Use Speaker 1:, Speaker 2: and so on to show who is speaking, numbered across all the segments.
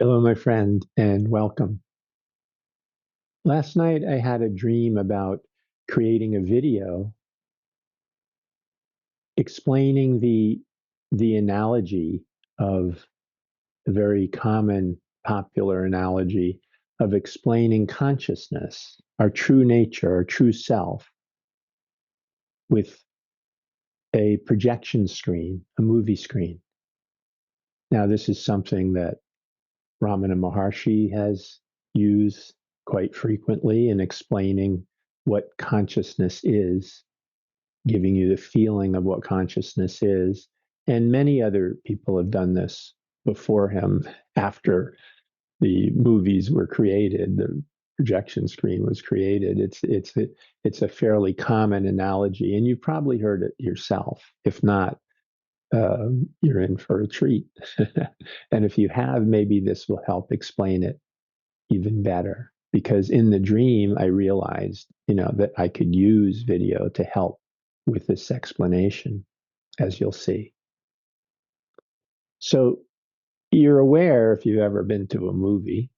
Speaker 1: Hello, my friend, and welcome. Last night I had a dream about creating a video explaining the analogy of the very common popular analogy of explaining consciousness, our true nature, our true self, with a projection screen, a movie screen. Now, this is something that Ramana Maharshi has used quite frequently in explaining what consciousness is, giving you the feeling of what consciousness is. And many other people have done this before him after the movies were created, the projection screen was created. It's a fairly common analogy, and you've probably heard it yourself. If not, you're in for a treat. And if you have, maybe this will help explain it even better. Because in the dream, I realized, that I could use video to help with this explanation, as you'll see. So you're aware, if you've ever been to a movie,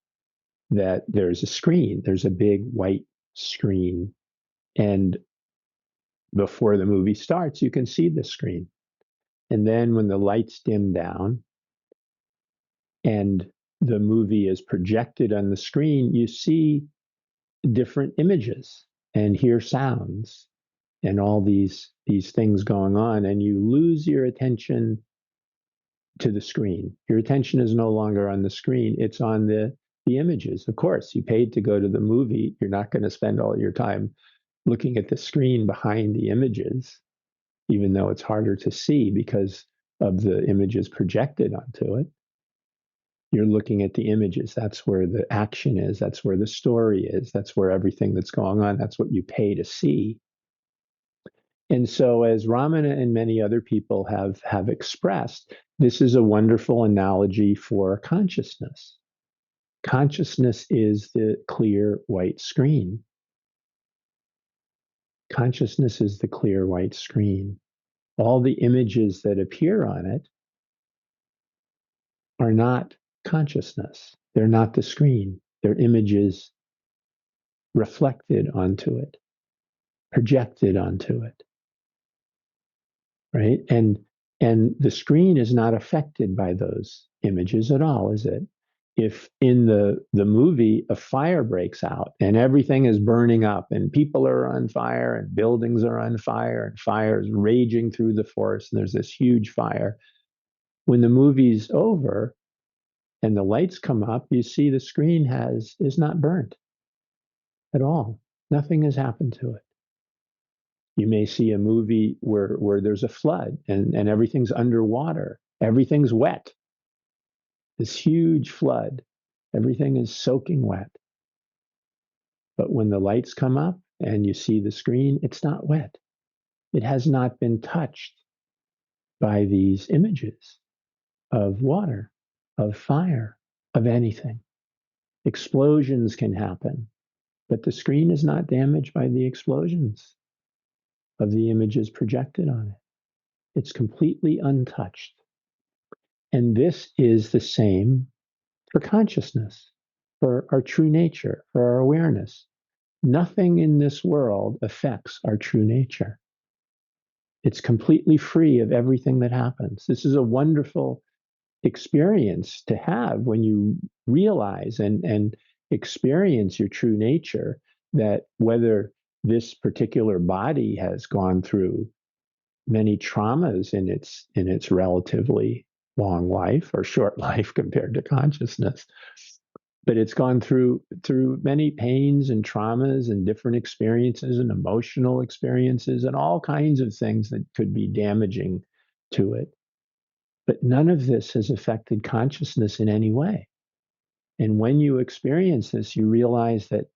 Speaker 1: that there's a screen, there's a big white screen. And before the movie starts, you can see the screen. And then when the lights dim down and the movie is projected on the screen, you see different images and hear sounds and all these things going on, and you lose your attention to the screen. Your attention is no longer on the screen, it's on the images. Of course, you paid to go to the movie. You're not going to spend all your time looking at the screen behind the images, even though it's harder to see because of the images projected onto it. You're looking at the images. That's where the action is. That's where the story is. That's where everything that's going on, that's what you pay to see. And so, as Ramana and many other people have expressed, this is a wonderful analogy for consciousness. Consciousness is the clear white screen. Consciousness is the clear white screen. All the images that appear on it are not consciousness. They're not the screen. They're images reflected onto it, projected onto it, right? And the screen is not affected by those images at all, is it? If in the movie a fire breaks out and everything is burning up and people are on fire and buildings are on fire and fire is raging through the forest and there's this huge fire, when the movie's over and the lights come up, you see the screen is not burnt at all. Nothing has happened to it. You may see a movie where there's a flood and everything's underwater, everything's wet. This huge flood, everything is soaking wet. But when the lights come up and you see the screen, it's not wet. It has not been touched by these images of water, of fire, of anything. Explosions can happen, but the screen is not damaged by the explosions of the images projected on it. It's completely untouched. And this is the same for consciousness, for our true nature, for our awareness. Nothing in this world affects our true nature. It's completely free of everything that happens. This is a wonderful experience to have when you realize and experience your true nature, that whether this particular body has gone through many traumas in its relatively long life or short life compared to consciousness, but it's gone through many pains and traumas and different experiences and emotional experiences and all kinds of things that could be damaging to it. But none of this has affected consciousness in any way. And when you experience this, you realize that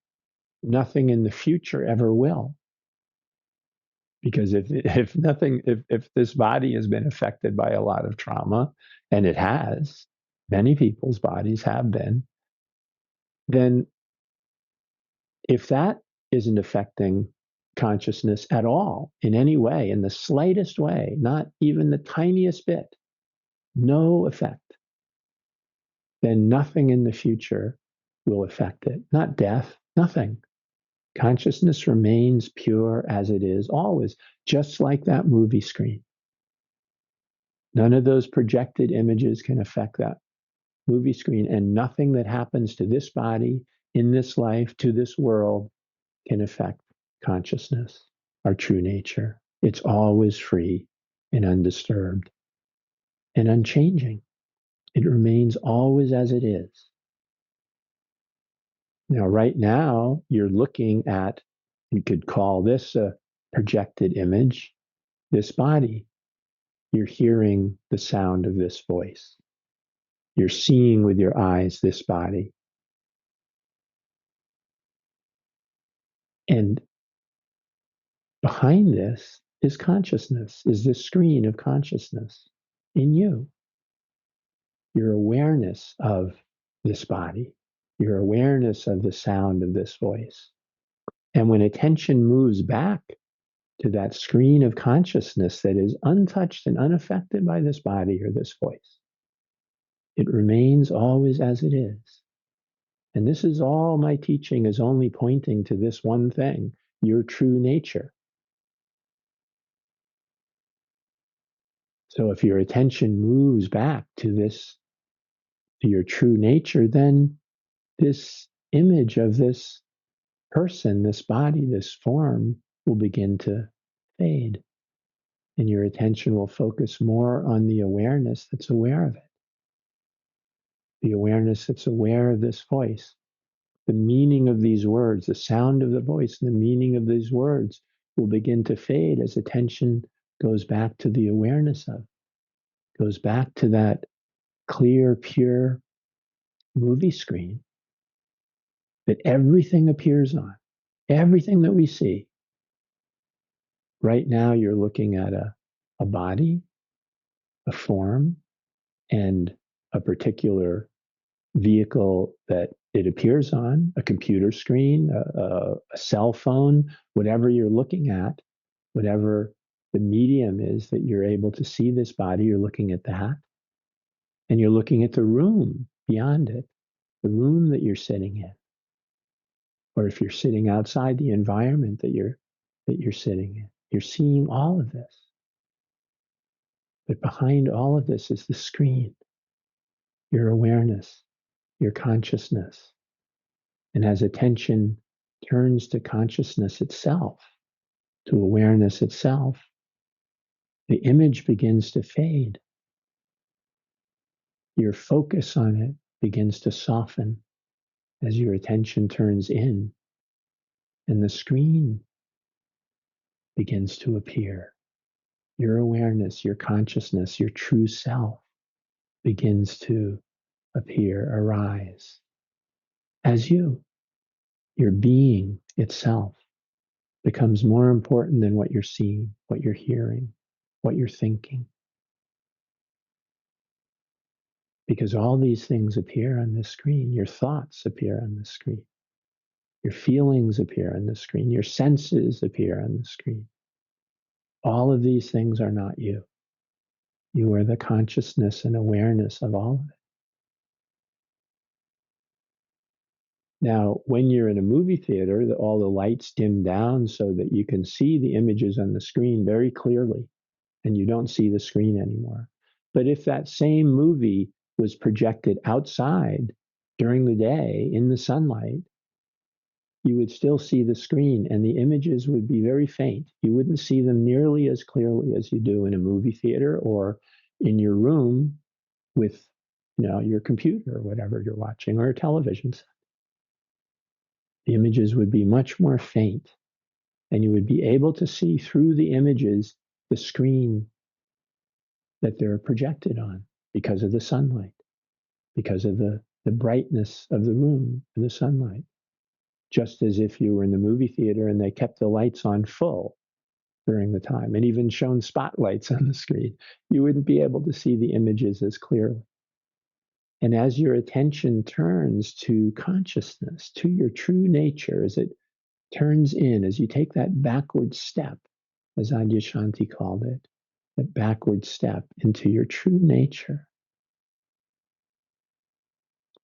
Speaker 1: nothing in the future ever will. Because if this body has been affected by a lot of trauma, and it has, many people's bodies have been, then if that isn't affecting consciousness at all in any way, in the slightest way, not even the tiniest bit, no effect, then nothing in the future will affect it. Not death, nothing. Consciousness remains pure as it is always, just like that movie screen. None of those projected images can affect that movie screen, and nothing that happens to this body, in this life, to this world can affect consciousness, our true nature. It's always free and undisturbed and unchanging. It remains always as it is. Now, right now, you're looking at, you could call this a projected image, this body. You're hearing the sound of this voice. You're seeing with your eyes this body. And behind this is consciousness, is this screen of consciousness in you. Your awareness of this body, your awareness of the sound of this voice. And when attention moves back to that screen of consciousness that is untouched and unaffected by this body or this voice, it remains always as it is. And this is all my teaching is only pointing to this one thing, your true nature. So if your attention moves back to this, to your true nature, then this image of this person, this body, this form will begin to fade. And your attention will focus more on the awareness that's aware of it. The awareness that's aware of this voice. The meaning of these words, the sound of the voice, and the meaning of these words will begin to fade as attention goes back to the awareness of, goes back to that clear, pure movie screen that everything appears on, everything that we see. Right now, you're looking at a body, a form, and a particular vehicle that it appears on, a computer screen, a cell phone, whatever you're looking at, whatever the medium is that you're able to see this body, you're looking at that. And you're looking at the room beyond it, the room that you're sitting in. Or if you're sitting outside, the environment that you're sitting in. You're seeing all of this. But behind all of this is the screen, your awareness, your consciousness. And as attention turns to consciousness itself, to awareness itself, the image begins to fade. Your focus on it begins to soften as your attention turns in, and the screen begins to appear. Your awareness, your consciousness, your true self begins to appear, arise as you. Your being itself becomes more important than what you're seeing, what you're hearing, what you're thinking. Because all these things appear on this screen. Your thoughts appear on the screen. Your feelings appear on the screen. Your senses appear on the screen. All of these things are not you. You are the consciousness and awareness of all of it. Now, when you're in a movie theater, all the lights dim down so that you can see the images on the screen very clearly, and you don't see the screen anymore. But if that same movie was projected outside during the day in the sunlight, you would still see the screen and the images would be very faint. You wouldn't see them nearly as clearly as you do in a movie theater or in your room with, your computer or whatever you're watching or a television set. The images would be much more faint, and you would be able to see through the images the screen that they're projected on because of the sunlight, because of the brightness of the room and the sunlight. Just as if you were in the movie theater and they kept the lights on full during the time and even shown spotlights on the screen, you wouldn't be able to see the images as clearly. And as your attention turns to consciousness, to your true nature, as it turns in, as you take that backward step, as Adyashanti called it, that backward step into your true nature,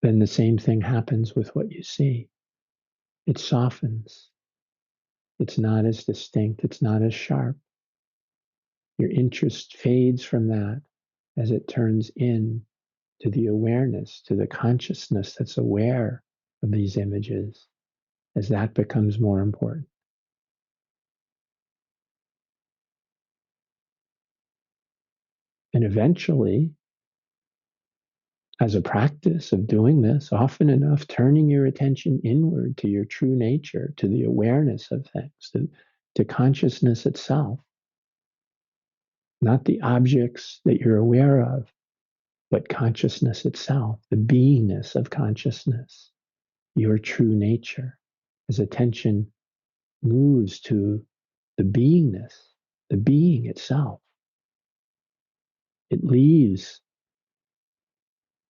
Speaker 1: then the same thing happens with what you see. It softens. It's not as distinct. It's not as sharp. Your interest fades from that as it turns in to the awareness, to the consciousness that's aware of these images, as that becomes more important. And eventually, as a practice of doing this often enough, turning your attention inward to your true nature, to the awareness of things, to consciousness itself, not the objects that you're aware of, but consciousness itself, the beingness of consciousness, your true nature. As attention moves to the beingness, the being itself, it leaves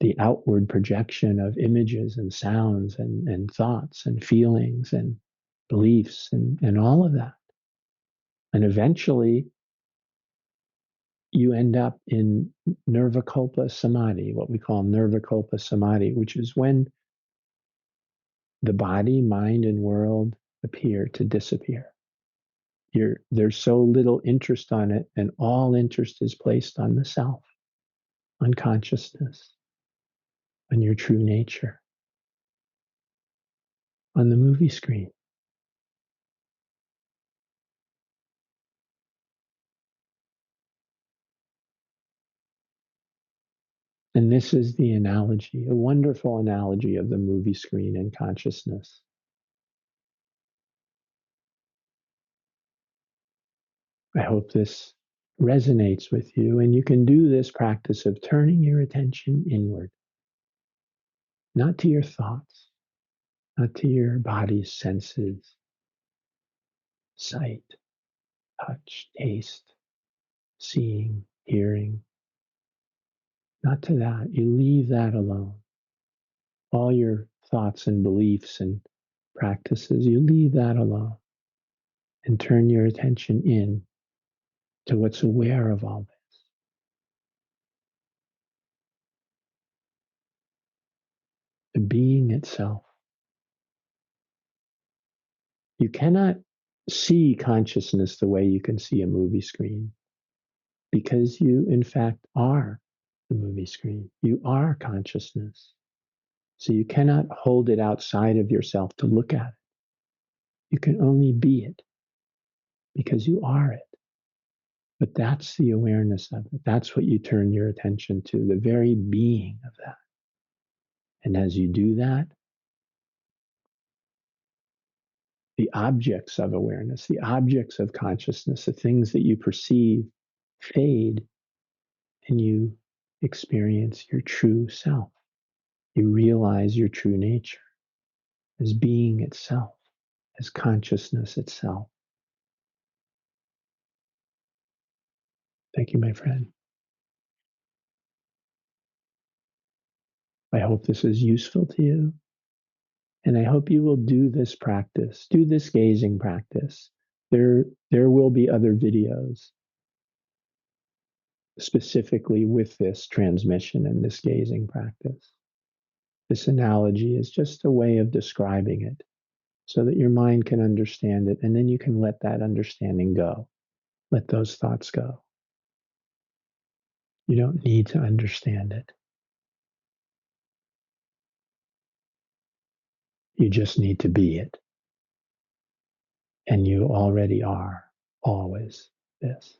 Speaker 1: the outward projection of images and sounds and thoughts and feelings and beliefs and all of that. And eventually, you end up in nirvikalpa samadhi, what we call nirvikalpa samadhi, which is when the body, mind, and world appear to disappear. There's so little interest on it, and all interest is placed on the self, on consciousness, on your true nature, on the movie screen. And this is the analogy, a wonderful analogy of the movie screen and consciousness. I hope this resonates with you, and you can do this practice of turning your attention inward, not to your thoughts, not to your body's senses, sight, touch, taste, seeing, hearing, not to that. You leave that alone. All your thoughts and beliefs and practices, you leave that alone and turn your attention in to what's aware of all this. The being itself. You cannot see consciousness the way you can see a movie screen because you, in fact, are the movie screen. You are consciousness. So you cannot hold it outside of yourself to look at it. You can only be it because you are it. But that's the awareness of it. That's what you turn your attention to, the very being of that. And as you do that, the objects of awareness, the objects of consciousness, the things that you perceive fade, and you experience your true self. You realize your true nature as being itself, as consciousness itself. Thank you, my friend. I hope this is useful to you. And I hope you will do this practice, do this gazing practice. There will be other videos specifically with this transmission and this gazing practice. This analogy is just a way of describing it so that your mind can understand it, and then you can let that understanding go. Let those thoughts go. You don't need to understand it. You just need to be it. And you already are always this.